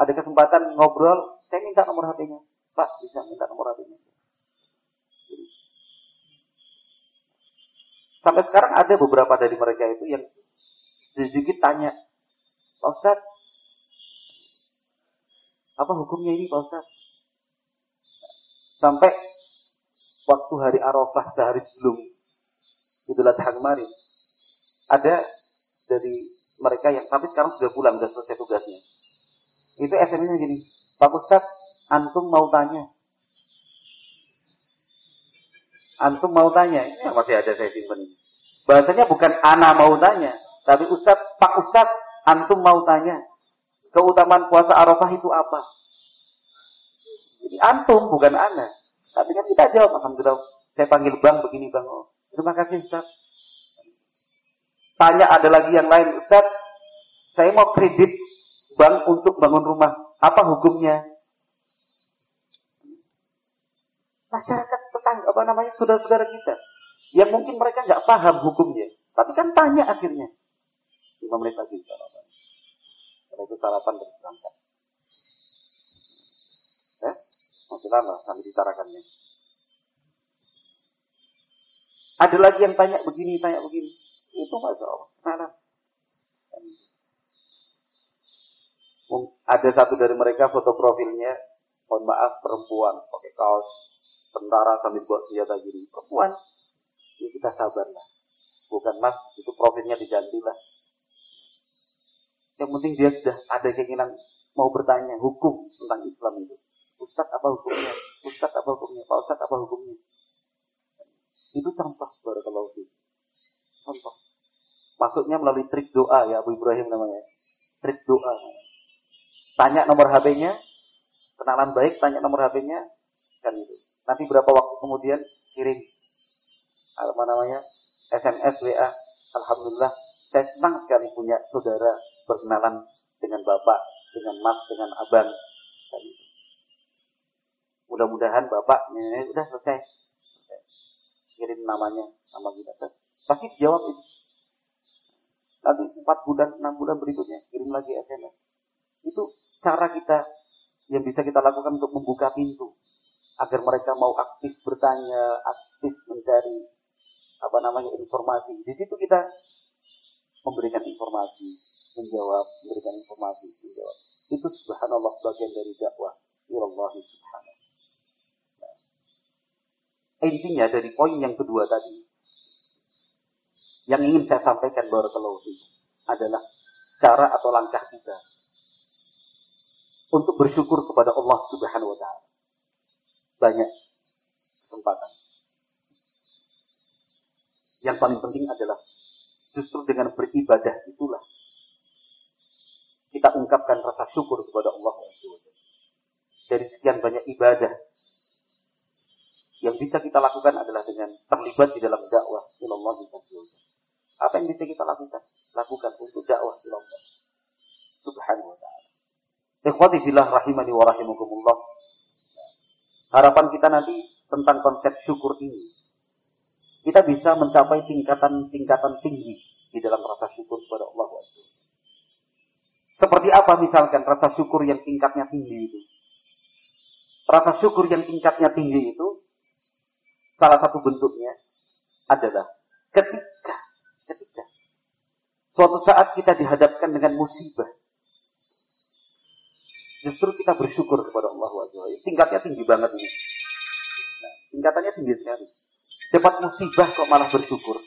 Ada kesempatan ngobrol, saya minta nomor HP-nya. Pak, bisa minta nomor HP-nya. Sampai sekarang ada beberapa dari mereka itu yang sedikit tanya, Pak Ustaz, apa hukumnya ini Pak Ustaz? Sampai waktu hari Arafah sehari sebelum Idul Adha kemarin, ada dari mereka yang tapi sekarang sudah pulang, sudah selesai tugasnya. Itu SMS-nya gini, Pak Ustaz, antum mau tanya. Ini masih ada saya simpan ini. Bahasanya bukan ana mau tanya, tapi Pak Ustaz, antum mau tanya. Keutamaan puasa Arafah itu apa? Jadi antum bukan ana. Tapi kan kita jawab, alhamdulillah. Saya panggil Bang begini Bang. Oh, terima kasih Ustaz. Tanya ada lagi yang lain, Ustaz, saya mau kredit bank untuk bangun rumah. Apa hukumnya? Masyarakat tetangga, saudara-saudara kita. Yang mungkin mereka nggak paham hukumnya. Tapi kan tanya akhirnya. 5 menit lagi. Karena itu sarapan dan berangkat. Masih lama sampai ditarakannya. Ada lagi yang tanya begini. Itu Masya Allah. Ada satu dari mereka foto profilnya, mohon maaf, perempuan. Pakai kaos tentara sambil buat senjata gini. Perempuan. Ya kita sabarlah. Bukan mas, itu profilnya digantilah. Yang penting dia sudah ada keinginan mau bertanya hukum tentang Islam itu. Ustaz apa hukumnya? Ustaz apa hukumnya? Pak Ustaz apa hukumnya? Itu contoh, barakallahu fiik. Contoh. Maksudnya melalui trik doa ya, Abu Ibrahim namanya. Trik doa. Tanya nomor HP-nya, kenalan baik, tanya nomor HP-nya, kan itu. Nanti berapa waktu kemudian kirim SMS, WA. Alhamdulillah, saya senang sekali punya saudara berkenalan dengan bapak, dengan mas, dengan abang. Kan itu. Mudah-mudahan bapaknya udah selesai. Kirim namanya, nama kita. Pasti dijawab itu. Nanti 4 bulan, 6 bulan berikutnya kirim lagi SMS. Itu cara kita yang bisa kita lakukan untuk membuka pintu agar mereka mau aktif bertanya, aktif mencari informasi. Di situ kita memberikan informasi, menjawab, memberikan informasi, menjawab. Itu subhanallah bagian dari dakwah ilallahi subhanahu. Nah, intinya dari poin yang kedua tadi, yang ingin saya sampaikan barakallahu fiikum adalah cara atau langkah kita untuk bersyukur kepada Allah Subhanahu wa taala. Banyak kesempatan. Yang paling penting adalah justru dengan beribadah itulah kita ungkapkan rasa syukur kepada Allah Subhanahu wa taala. Dari sekian banyak ibadah yang bisa kita lakukan adalah dengan terlibat di dalam dakwah ilallah subhanahu wa ta'ala. Apa yang bisa kita lakukan? Lakukan untuk dakwah ilallah subhanahu wa ta'ala. Ikhwati fillah rahimani wa rahimakumullah. Harapan kita nanti tentang konsep syukur ini, kita bisa mencapai tingkatan tinggi di dalam rasa syukur kepada Allah SWT. Seperti apa misalkan rasa syukur yang tingkatnya tinggi itu? Rasa syukur yang tingkatnya tinggi itu, salah satu bentuknya adalah ketika suatu saat kita dihadapkan dengan musibah, justru kita bersyukur kepada Allah SWT. Tingkatnya tinggi banget ini. Nah, tingkatannya tinggi sekali. Dapat musibah kok malah bersyukur.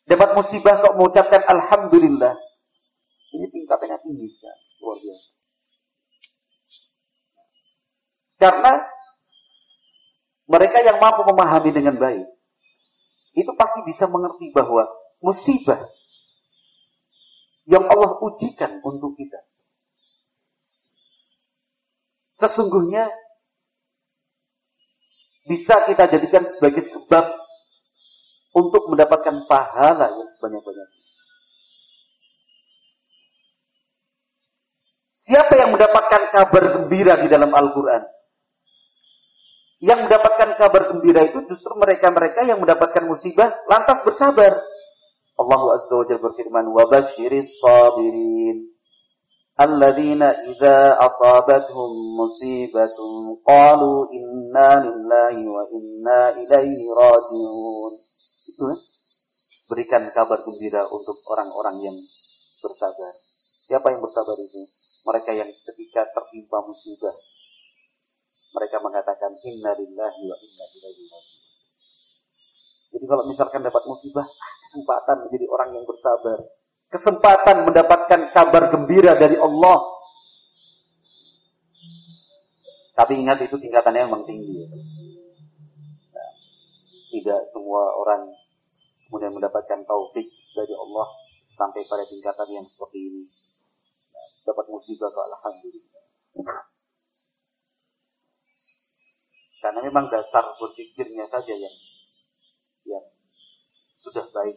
Dapat musibah kok mengucapkan alhamdulillah. Ini tingkatannya tinggi sekali. Luar biasa. Karena mereka yang mampu memahami dengan baik, itu pasti bisa mengerti bahwa musibah yang Allah ujikan untuk kita, sesungguhnya bisa kita jadikan sebagai sebab untuk mendapatkan pahala yang sebanyak-banyaknya. Siapa yang mendapatkan kabar gembira di dalam Al-Quran? Yang mendapatkan kabar gembira itu justru mereka-mereka yang mendapatkan musibah lantas bersabar. Allah Azza wa Jalla berfirman, وَبَشِّرِ الصَّابِرِينَ الَّذِينَ إِذَا أَصَابَتْهُمْ مُصِيبَةٌ قَالُوا إِنَّا لِلَّهِ وَإِنَّا إِلَيْهِ رَاجِعُونَ. Itu berikan kabar gembira untuk orang-orang yang bersabar. Siapa yang bersabar itu? Mereka yang ketika tertimpa musibah, mereka mengatakan inna lillahi wa inna ilaihi raji'un. Jadi kalau misalkan dapat musibah, kesempatan menjadi orang yang bersabar, kesempatan mendapatkan kabar gembira dari Allah. Tapi ingat itu tingkatannya memang tinggi. Nah, tidak semua orang kemudian mendapatkan taufik dari Allah sampai pada tingkatan yang seperti ini. Nah, dapat musibah kok alhamdulillah. Karena memang dasar berpikirnya saja yang sudah baik.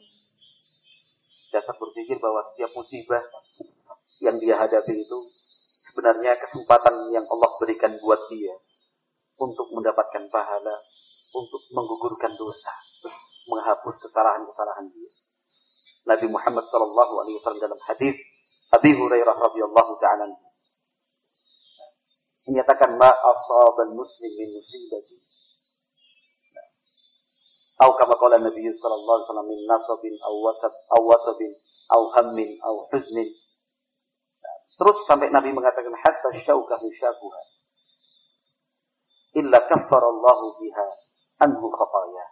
Dasar berpikir bahwa setiap musibah yang dia hadapi itu sebenarnya kesempatan yang Allah berikan buat dia untuk mendapatkan pahala, untuk menggugurkan dosa, menghapus kesalahan-kesalahan dia. Nabi Muhammad SAW dalam hadis Abi Hurairah radhiyallahu ta'ala menyatakan ma asabal muslim min musibati atau kama qala Nabi sallallahu alaihi wasallam min nasabin aw wasabin aw hammin aw huznin. Terus sampai Nabi mengatakan hatta syaukahu syakuha illa kaffara Allahu biha anhu khataya.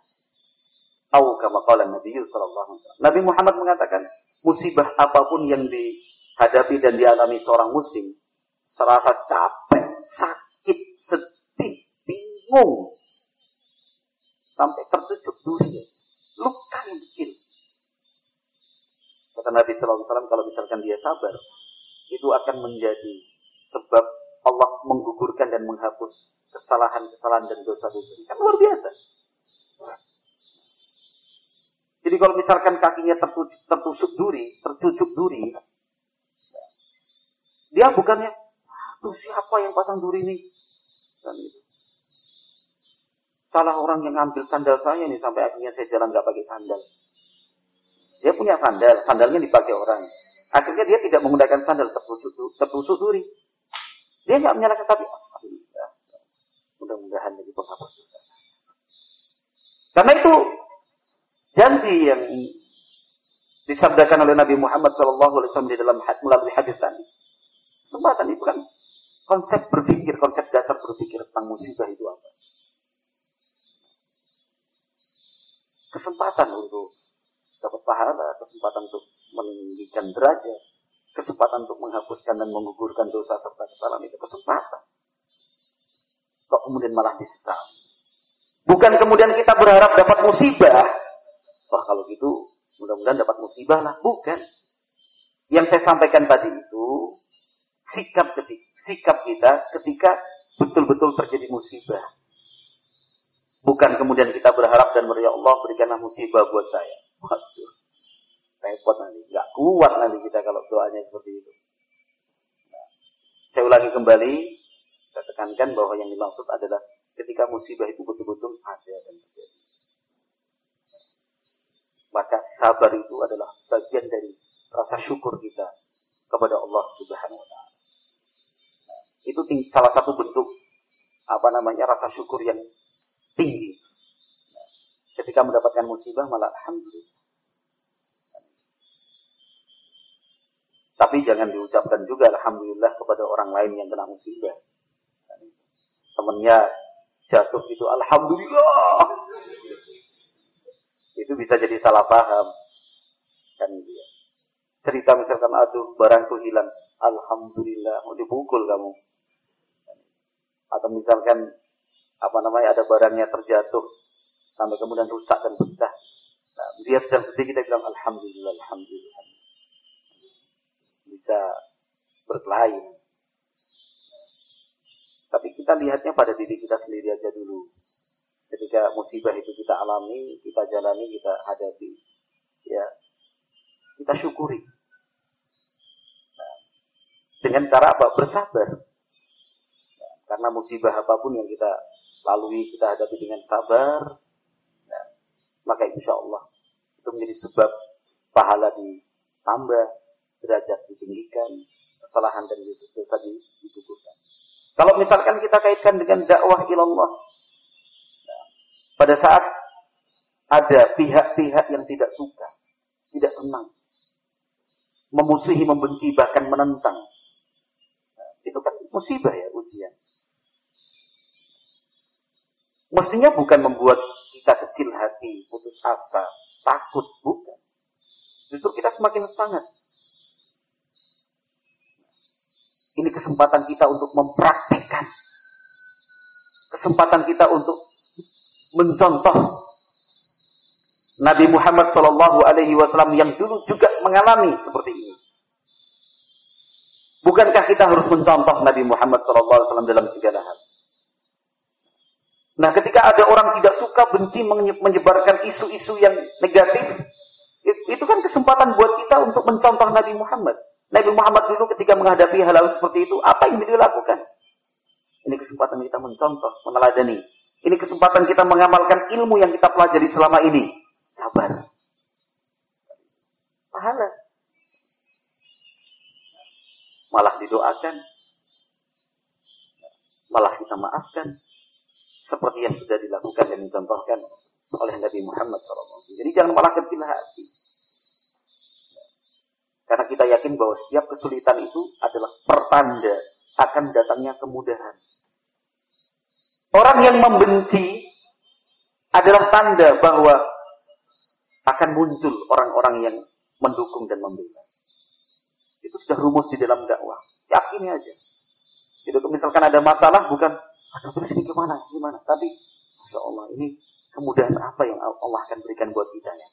Atau kama qala Nabi sallallahu alaihi wasallam. Nabi Muhammad mengatakan musibah apapun yang dihadapi dan dialami seorang muslim, serasa capek, sakit, sedih, bingung, sampai tertutup duri, luka yang kecil. Kata Nabi sallallahu alaihi wasallam, kalau misalkan dia sabar, itu akan menjadi sebab Allah menggugurkan dan menghapus kesalahan-kesalahan dan dosa-dosa. Kan luar biasa. Jadi kalau misalkan kakinya tertusuk duri, dia bukannya, tuh siapa yang pasang duri ini? Dan itu. Salah orang yang ngambil sandal saya nih, sampai akhirnya saya jalan nggak pakai sandal. Dia punya sandal, sandalnya dipakai orang. Akhirnya dia tidak menggunakan sandal, tertusuk duri. Dia nggak menyalahkan, tapi mudah-mudahan jadi penghapus dosa. Karena itu janji yang disabdakan oleh Nabi Muhammad SAW di dalam melalui hadis tadi. Kesempatan itu kan konsep dasar berpikir tentang musibah itu apa? Kesempatan untuk dapat pahala, kesempatan untuk meninggikan derajat, kesempatan untuk menghapuskan dan menggugurkan dosa serta kesalahan, itu kesempatan. Kok kemudian malah disesali? Bukan kemudian kita berharap dapat musibah. Wah, kalau gitu mudah-mudahan dapat musibah lah. Bukan. Yang saya sampaikan tadi itu sikap kita ketika betul-betul terjadi musibah. Bukan kemudian kita berharap dan ya Allah berikanlah musibah buat saya. Waduh, repot nanti. Nggak kuat nanti kita kalau doanya seperti itu. Nah, saya ulangi kembali. Saya tekankan bahwa yang dimaksud adalah ketika musibah itu betul-betul ada dan terjadi. Maka sabar itu adalah bagian dari rasa syukur kita kepada Allah Subhanahu wa Ta'ala. Nah, itu salah satu bentuk rasa syukur yang tinggi. Nah, ketika mendapatkan musibah malah alhamdulillah. Tapi jangan diucapkan juga alhamdulillah kepada orang lain yang kena musibah. Temannya jatuh itu alhamdulillah. Itu bisa jadi salah paham. Kan dia. Cerita misalkan aduh barangku hilang, alhamdulillah, mau dipukul kamu. Atau misalkan ada barangnya terjatuh sampai kemudian rusak dan pecah. Nah, dia sedang sedih, kita bilang alhamdulillah, alhamdulillah. Bisa berkelahi. Tapi kita lihatnya pada diri kita sendiri aja dulu. Ketika musibah itu kita alami, kita jalani, kita hadapi, ya kita syukuri. Nah, dengan cara apa? Bersabar. Nah, karena musibah apapun yang kita lalui, kita hadapi dengan sabar, nah, maka insya Allah itu menjadi sebab pahala ditambah, derajat ditinggikan, kesalahan dan dosa digugurkan. Kalau misalkan kita kaitkan dengan dakwah ilallah, pada saat ada pihak-pihak yang tidak suka, tidak senang, memusuhi, membenci, bahkan menentang, nah, itu kan musibah ya, ujian. Mestinya bukan membuat kita kecil hati, putus asa, takut, bukan. Justru kita semakin semangat. Ini kesempatan kita untuk mempraktikkan. Kesempatan kita untuk mencontoh Nabi Muhammad SAW yang dulu juga mengalami seperti ini. Bukankah kita harus mencontoh Nabi Muhammad SAW dalam segala hal? Nah, ketika ada orang tidak suka, benci, menyebarkan isu-isu yang negatif, itu kan kesempatan buat kita untuk mencontoh Nabi Muhammad Nabi Muhammad dulu ketika menghadapi hal-hal seperti itu, apa yang beliau lakukan? Ini kesempatan kita mencontoh, meneladani. Ini kesempatan kita mengamalkan ilmu yang kita pelajari selama ini. Sabar. Pahala. Malah didoakan. Malah kita maafkan. Seperti yang sudah dilakukan dan dicontohkan oleh Nabi Muhammad SAW. Jadi jangan malah kecil hati. Karena kita yakin bahwa setiap kesulitan itu adalah pertanda akan datangnya kemudahan. Orang yang membenci adalah tanda bahwa akan muncul orang-orang yang mendukung dan membela. Itu sudah rumus di dalam dakwah. Yakini aja. Jadi misalkan ada masalah, bukan, aduh terus ini gimana? Tapi, Masya Allah, ini kemudahan apa yang Allah akan berikan buat kita ya.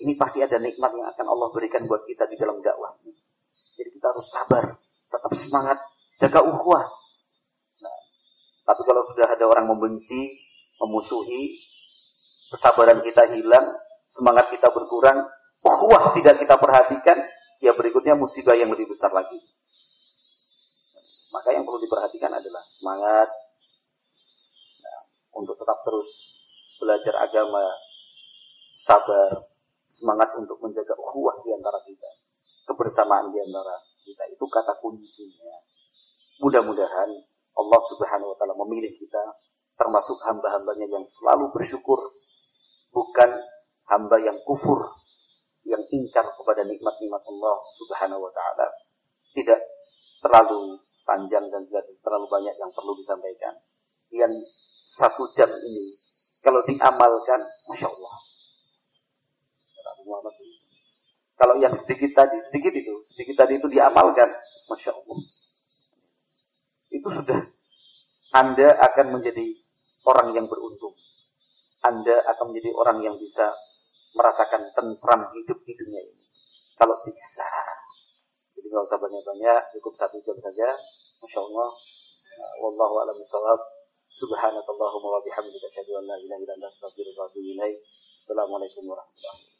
Ini pasti ada nikmat yang akan Allah berikan buat kita di dalam dakwah. Jadi kita harus sabar, tetap semangat, jaga ukhuwah. Nah, tapi kalau sudah ada orang membenci, memusuhi, kesabaran kita hilang, semangat kita berkurang, ukhuwah tidak kita perhatikan, ya berikutnya musibah yang lebih besar lagi. Maka yang perlu diperhatikan adalah semangat untuk tetap terus belajar agama, sabar, semangat untuk menjaga ukhuwah di antara kita, kebersamaan di antara kita. Itu kata kuncinya. Mudah-mudahan Allah Subhanahu wa taala memilih kita termasuk hamba-hambanya yang selalu bersyukur, bukan hamba yang kufur, yang ingkar kepada nikmat-nikmat Allah Subhanahu wa taala. Tidak terlalu panjang dan tidak terlalu banyak yang perlu disampaikan. Yang 1 jam ini kalau diamalkan, Masya Allah. Kalau yang sedikit tadi itu diamalkan, Masya Allah. Itu sudah Anda akan menjadi orang yang beruntung. Anda akan menjadi orang yang bisa merasakan tentram hidup di dunia ini. Kalau bisa. Jadi nggak usah banyak-banyak, cukup 1 jam saja. Masya Allah. Wallahu a'lam bishawab. Subhanakallahumma wa bihamdika asyhadu an la ilaha illa anta astaghfiruka wa atubu ilaik. Assalamualaikum warahmatullahi wabarakatuh.